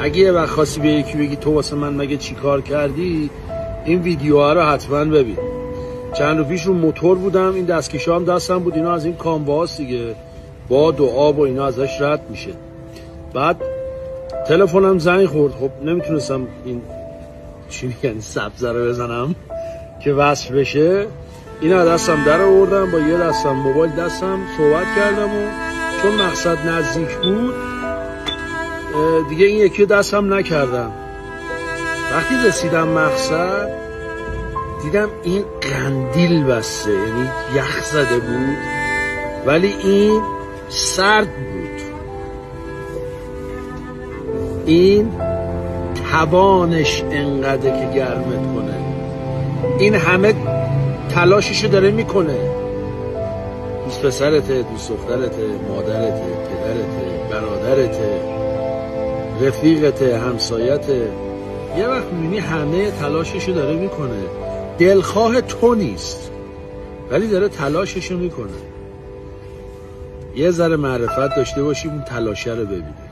اگه یه وقت خواستی به یکی بگی تو واسه من مگه چی کار کردی، این ویدیوها رو حتما ببین. چند رو پیش رو موتور بودم، این دستکشا هم دستم بود، اینا از این کامواست دیگه، باد و آب و اینا ازش رد میشه. بعد تلفنم زنگ خورد، خب نمیتونستم این چی میگن سبزه رو بزنم که وصل بشه. اینا دستم در آوردم، با یه دستم موبایل دستم صحبت کردم و چون مقصد نزدیک بود دیگه این یکی دستم نکردم. وقتی رسیدم مقصد دیدم این قندیل بسته، یعنی یخ زده بود ولی این سرد بود. این توانش انقدر که گرمت کنه، این همه تلاششو داره میکنه. دوست پسرته، دوست دخترته، مادرته، پدرته، برادرته، رفیقته، همسایته. یه وقت میبینی همه تلاششو داره میکنه، دلخواه تو نیست ولی داره تلاششو میکنه. یه ذره معرفت داشته باشی اون تلاشه رو ببینی.